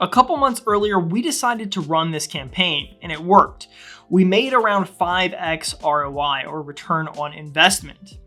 A couple months earlier, we decided to run this campaign, and it worked. We made around 5x ROI, or return on investment.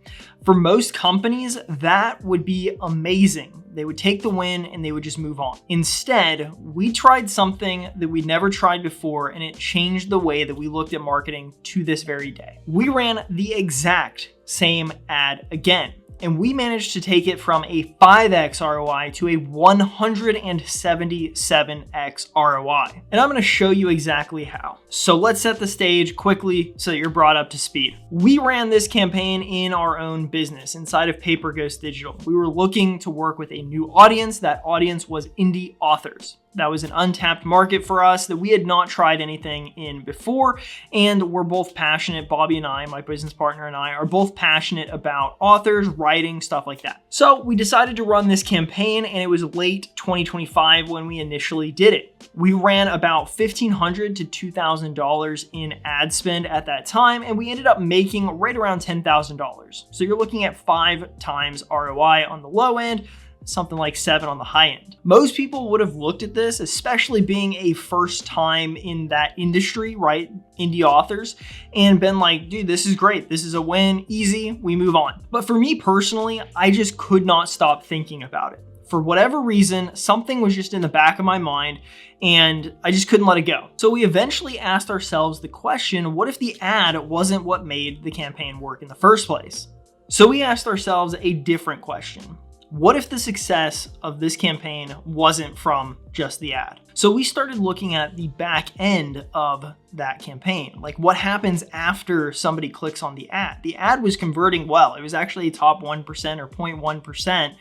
For most companies, that would be amazing. They would take the win and they would just move on. Instead, we tried something that we'd never tried before, and it changed the way that we looked at marketing to this very day. We ran the exact same ad again, and we managed to take it from a 5x ROI to a 177x ROI. And I'm gonna show you exactly how. So let's set the stage quickly so that you're brought up to speed. We ran this campaign in our own business inside of Paper Ghost Digital. We were looking to work with a new audience. That audience was indie authors. That was an untapped market for us that we had not tried anything in before. And we're both passionate, Bobby and I, my business partner and I, are both passionate about authors, writing, stuff like that. So we decided to run this campaign, and it was late 2025 when we initially did it. We ran about $1,500 to $2,000 in ad spend at that time, and we ended up making right around $10,000. So you're looking at 5 times ROI on the low end, something like 7 on the high end. Most people would have looked at this, especially being a first time in that industry, right? Indie authors, and been like, dude, this is great. This is a win, easy, we move on. But for me personally, I just could not stop thinking about it. For whatever reason, something was just in the back of my mind and I just couldn't let it go. So we eventually asked ourselves the question, what if the ad wasn't what made the campaign work in the first place? So we asked ourselves a different question. What if the success of this campaign wasn't from just the ad? So we started looking at the back end of that campaign. Like, what happens after somebody clicks on the ad? The ad was converting well. It was actually a top 1% or 0.1%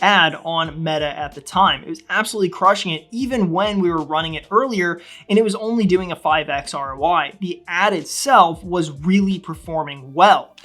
ad on Meta at the time. It was absolutely crushing it even when we were running it earlier, and it was only doing a 5x ROI. The ad itself was really performing well.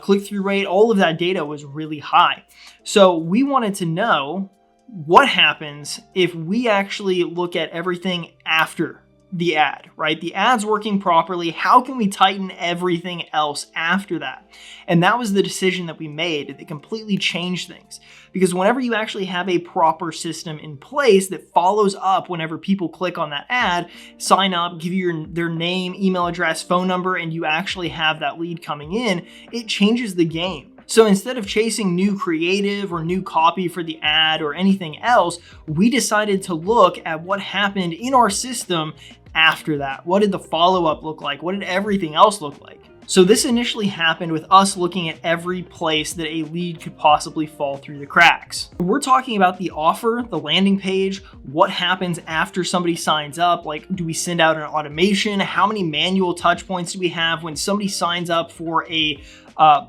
Click-through rate, all of that data was really high. So we wanted to know what happens if we actually look at everything after the ad, right? The ad's working properly. How can we tighten everything else after that? And that was the decision that we made. It completely changed things, because whenever you actually have a proper system in place that follows up whenever people click on that ad, sign up, give you their name, email address, phone number, and you actually have that lead coming in, it changes the game. So instead of chasing new creative or new copy for the ad or anything else, we decided to look at what happened in our system after that. What did the follow-up look like? What did everything else look like? So this initially happened with us looking at every place that a lead could possibly fall through the cracks. We're talking about the offer, the landing page, what happens after somebody signs up, like, do we send out an automation? How many manual touch points do we have when somebody signs up for an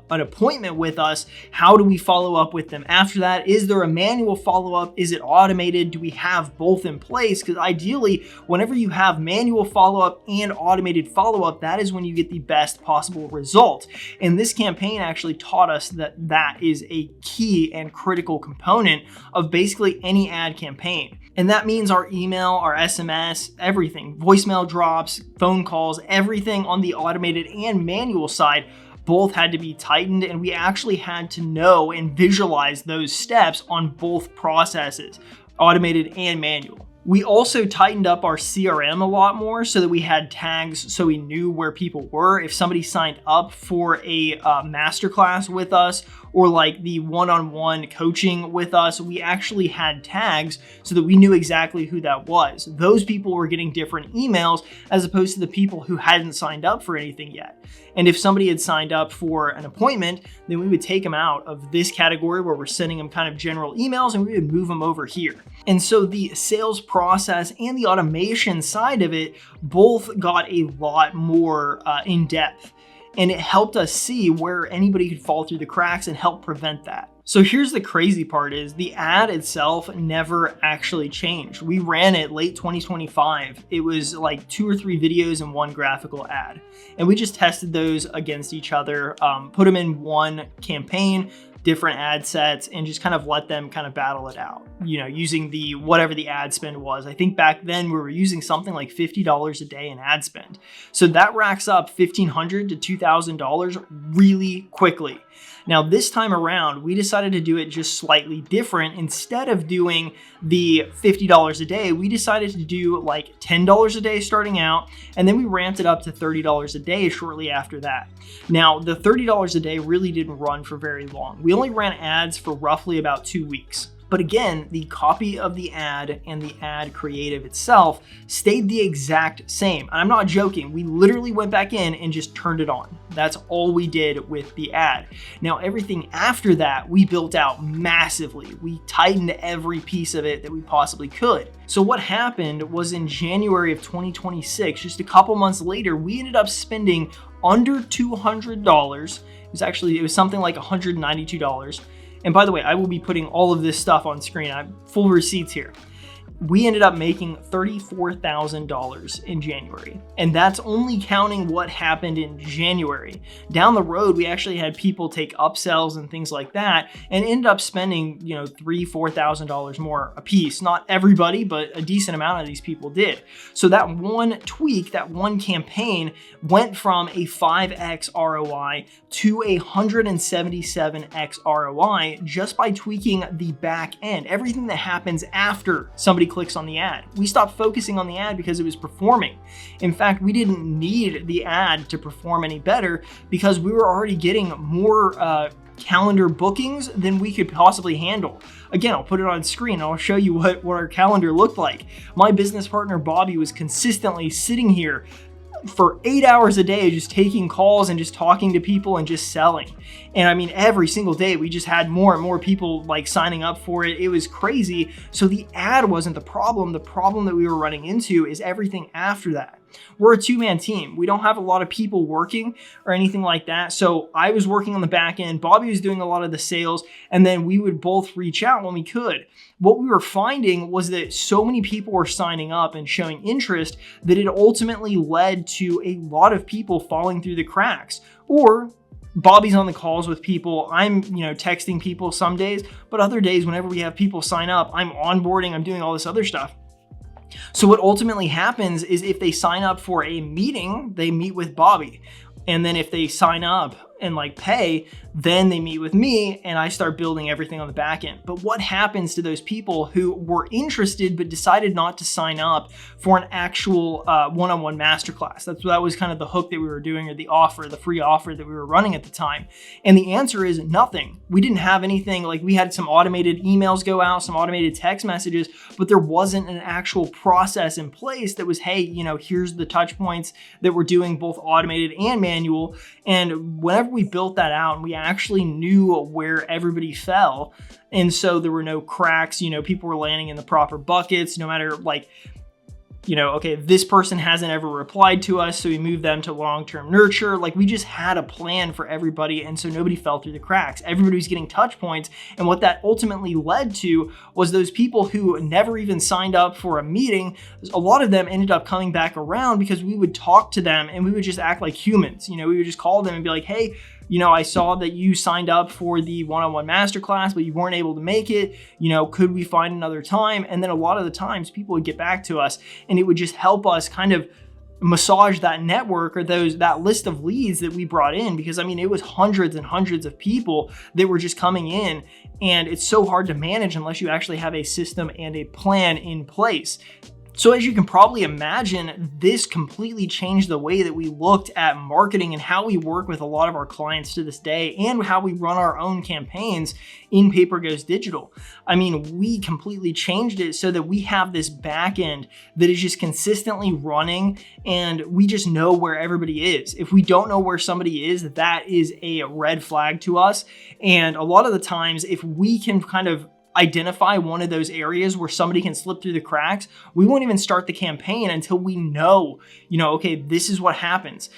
appointment with us? How do we follow up with them after that? Is there a manual follow-up? Is it automated? Do we have both in place? Because ideally, whenever you have manual follow-up and automated follow-up, that is when you get the best possible result. And this campaign actually taught us that that is a key and critical component of basically any ad campaign. And that means our email, our SMS, everything, voicemail drops, phone calls, everything on the automated and manual side both had to be tightened, and we actually had to know and visualize those steps on both processes, automated and manual. We also tightened up our CRM a lot more so that we had tags so we knew where people were. If somebody signed up for a masterclass with us or like the one-on-one coaching with us, we actually had tags so that we knew exactly who that was. Those people were getting different emails as opposed to the people who hadn't signed up for anything yet. And if somebody had signed up for an appointment, then we would take them out of this category where we're sending them kind of general emails and we would move them over here. And so the sales process and the automation side of it both got a lot more in depth. And it helped us see where anybody could fall through the cracks and help prevent that. So here's the crazy part is the ad itself never actually changed. We ran it late 2025. It was like 2 or 3 videos and 1 graphical ad. And we just tested those against each other, put them in one campaign, different ad sets and just kind of let them kind of battle it out, using the whatever the ad spend was. I think back then we were using something like $50 a day in ad spend. So that racks up $1,500 to $2,000 really quickly. Now, this time around, we decided to do it just slightly different. Instead of doing the $50 a day, we decided to do like $10 a day starting out, and then we ramped it up to $30 a day shortly after that. Now, the $30 a day really didn't run for very long. We only ran ads for roughly about 2 weeks. But again, the copy of the ad and the ad creative itself stayed the exact same. I'm not joking. We literally went back in and just turned it on. That's all we did with the ad. Now, everything after that, we built out massively. We tightened every piece of it that we possibly could. So what happened was in January of 2026, just a couple months later, we ended up spending under $200. It was something like $192. And by the way, I will be putting all of this stuff on screen. I have full receipts here. We ended up making $34,000 in January. And that's only counting what happened in January. Down the road, we actually had people take upsells and things like that and ended up spending, $3,000, $4,000 more a piece. Not everybody, but a decent amount of these people did. So that one tweak, that one campaign went from a 5x ROI to a 177x ROI just by tweaking the back end, everything that happens after somebody clicks on the ad. We stopped focusing on the ad because it was performing. In fact, we didn't need the ad to perform any better because we were already getting more calendar bookings than we could possibly handle. Again, I'll put it on screen. I'll show you what our calendar looked like. My business partner, Bobby, was consistently sitting here for 8 hours a day, just taking calls and just talking to people and just selling. And I mean, every single day we just had more and more people like signing up for it. It was crazy. So the ad wasn't the problem. The problem that we were running into is everything after that. We're a two-man team. We don't have a lot of people working or anything like that. So I was working on the back end. Bobby was doing a lot of the sales, and then we would both reach out when we could. What we were finding was that so many people were signing up and showing interest that it ultimately led to a lot of people falling through the cracks. Or Bobby's on the calls with people. I'm, texting people some days, but other days, whenever we have people sign up, I'm onboarding, I'm doing all this other stuff. So what ultimately happens is if they sign up for a meeting, they meet with Bobby. And then if they sign up and pay, then they meet with me and I start building everything on the back end. But what happens to those people who were interested but decided not to sign up for an actual one-on-one masterclass? That was kind of the hook that we were doing, or the free offer that we were running at the time. And the answer is nothing. We didn't have anything. We had some automated emails go out, some automated text messages, but there wasn't an actual process in place that was, hey, here's the touch points that we're doing, both automated and manual. And whenever we built that out, and we actually knew where everybody fell. And so there were no cracks, people were landing in the proper buckets, no matter okay, this person hasn't ever replied to us, so we moved them to long-term nurture. We just had a plan for everybody, and so nobody fell through the cracks. Everybody was getting touch points, and what that ultimately led to was those people who never even signed up for a meeting, a lot of them ended up coming back around because we would talk to them and we would just act like humans. We would just call them and be like, hey, I saw that you signed up for the one-on-one masterclass, but you weren't able to make it. Could we find another time? And then a lot of the times people would get back to us, and it would just help us kind of massage that network or that list of leads that we brought in, because it was hundreds and hundreds of people that were just coming in, and it's so hard to manage unless you actually have a system and a plan in place. So as you can probably imagine, this completely changed the way that we looked at marketing and how we work with a lot of our clients to this day, and how we run our own campaigns in Paper Goes Digital. We completely changed it so that we have this back end that is just consistently running, and we just know where everybody is. If we don't know where somebody is, that is a red flag to us. And a lot of the times, if we can kind of identify one of those areas where somebody can slip through the cracks, we won't even start the campaign until we know, okay, this is what happens.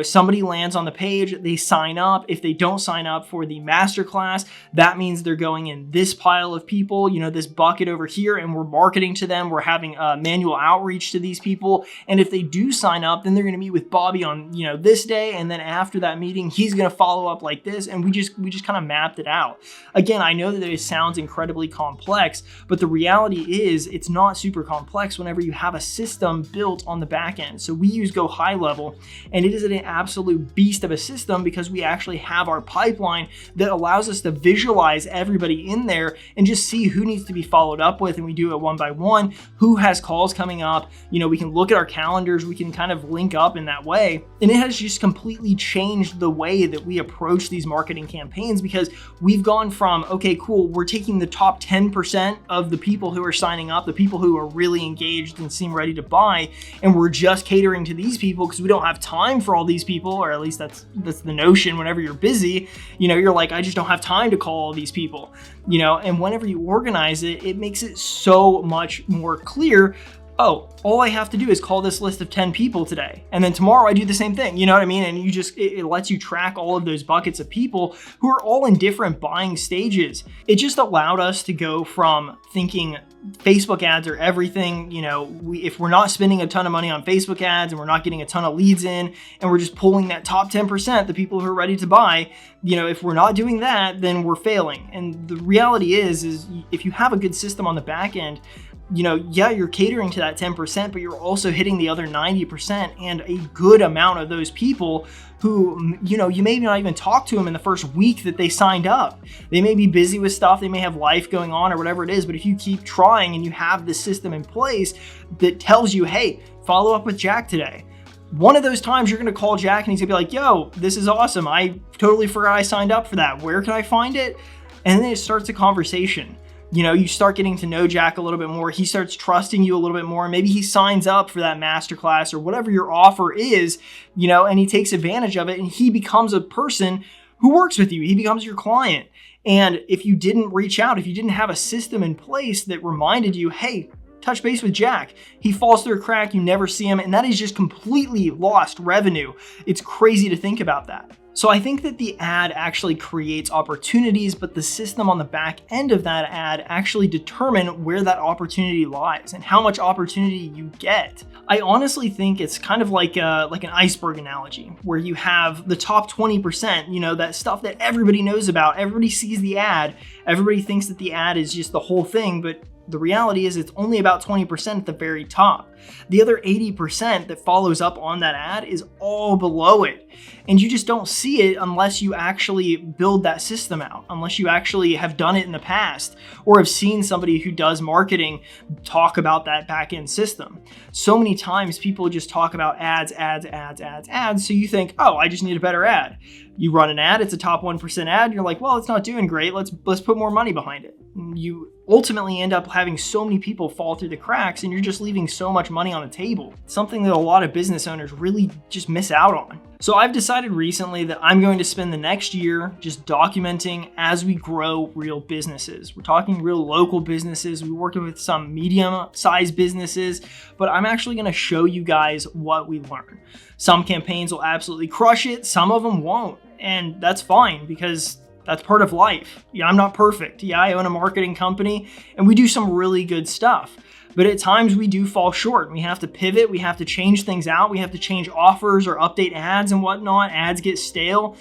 Somebody lands on the page, they sign up. If they don't sign up for the masterclass, that means they're going in this pile of people, this bucket over here, and we're marketing to them. We're having manual outreach to these people. And if they do sign up, then they're going to meet with Bobby on, this day. And then after that meeting, he's going to follow up like this. And we just kind of mapped it out. Again, I know that it sounds incredibly complex, but the reality is it's not super complex whenever you have a system built on the back end. So we use Go High Level, and it is an absolute beast of a system because we actually have our pipeline that allows us to visualize everybody in there and just see who needs to be followed up with. And we do it one by one, who has calls coming up. We can look at our calendars, we can kind of link up in that way. And it has just completely changed the way that we approach these marketing campaigns because we've gone from, okay, cool, we're taking the top 10% of the people who are signing up, the people who are really engaged and seem ready to buy, and we're just catering to these people because we don't have time for all these people, or at least that's the notion whenever you're busy. You're like, I just don't have time to call all these people, and whenever you organize it, it makes it so much more clear. Oh, all I have to do is call this list of 10 people today. And then tomorrow I do the same thing, you know what I mean? And it lets you track all of those buckets of people who are all in different buying stages. It just allowed us to go from thinking Facebook ads are everything. If we're not spending a ton of money on Facebook ads and we're not getting a ton of leads in, and we're just pulling that top 10%, the people who are ready to buy, if we're not doing that, then we're failing. And the reality is if you have a good system on the back end, you're catering to that 10%, but you're also hitting the other 90%, and a good amount of those people who, you may not even talk to them in the first week that they signed up. They may be busy with stuff, they may have life going on or whatever it is, but if you keep trying and you have this system in place that tells you, hey, follow up with Jack today. One of those times you're going to call Jack and he's going to be like, yo, this is awesome. I totally forgot I signed up for that. Where can I find it? And then it starts a conversation. You start getting to know Jack a little bit more. He starts trusting you a little bit more. Maybe he signs up for that masterclass or whatever your offer is, and he takes advantage of it, and he becomes a person who works with you. He becomes your client. And if you didn't reach out, if you didn't have a system in place that reminded you, hey, touch base with Jack, he falls through a crack, you never see him, and that is just completely lost revenue. It's crazy to think about that. So I think that the ad actually creates opportunities, but the system on the back end of that ad actually determine where that opportunity lies and how much opportunity you get. I honestly think it's kind of like an iceberg analogy where you have the top 20%, that stuff that everybody knows about, everybody sees the ad, everybody thinks that the ad is just the whole thing, but the reality is it's only about 20% at the very top. The other 80% that follows up on that ad is all below it. And you just don't see it unless you actually build that system out, unless you actually have done it in the past or have seen somebody who does marketing talk about that back-end system. So many times people just talk about ads. So you think, oh, I just need a better ad. You run an ad, it's a top 1% ad, and you're like, well, it's not doing great. Let's put more money behind it. You ultimately end up having so many people fall through the cracks, and you're just leaving so much money on the table. Something that a lot of business owners really just miss out on. So I've decided recently that I'm going to spend the next year just documenting as we grow real businesses. We're talking real local businesses. We're working with some medium-sized businesses, but I'm actually going to show you guys what we learn. Some campaigns will absolutely crush it. Some of them won't. And that's fine because that's part of life. Yeah, I'm not perfect. Yeah, I own a marketing company and we do some really good stuff. But at times we do fall short. We have to pivot. We have to change things out. We have to change offers or update ads and whatnot. Ads get stale.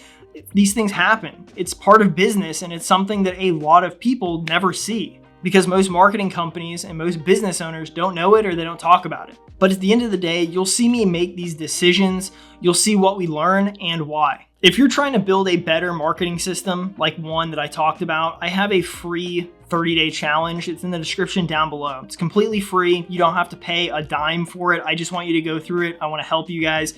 These things happen. It's part of business, and it's something that a lot of people never see because most marketing companies and most business owners don't know it or they don't talk about it. But at the end of the day, you'll see me make these decisions. You'll see what we learn and why. If you're trying to build a better marketing system like one that I talked about, I have a free 30-day challenge. It's in the description down below. It's completely free. You don't have to pay a dime for it. I just want you to go through it. I want to help you guys.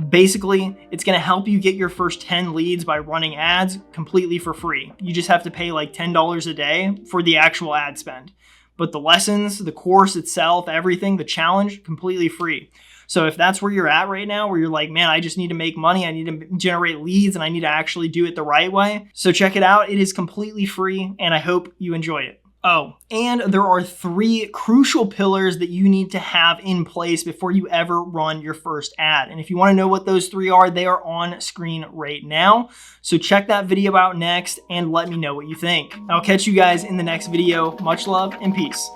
Basically, it's going to help you get your first 10 leads by running ads completely for free. You just have to pay like $10 a day for the actual ad spend. But the lessons, the course itself, everything, the challenge, completely free. So if that's where you're at right now, where you're like, man, I just need to make money, I need to generate leads, and I need to actually do it the right way. So check it out. It is completely free, and I hope you enjoy it. Oh, and there are 3 crucial pillars that you need to have in place before you ever run your first ad. And if you want to know what those 3 are, they are on screen right now. So check that video out next and let me know what you think. I'll catch you guys in the next video. Much love and peace.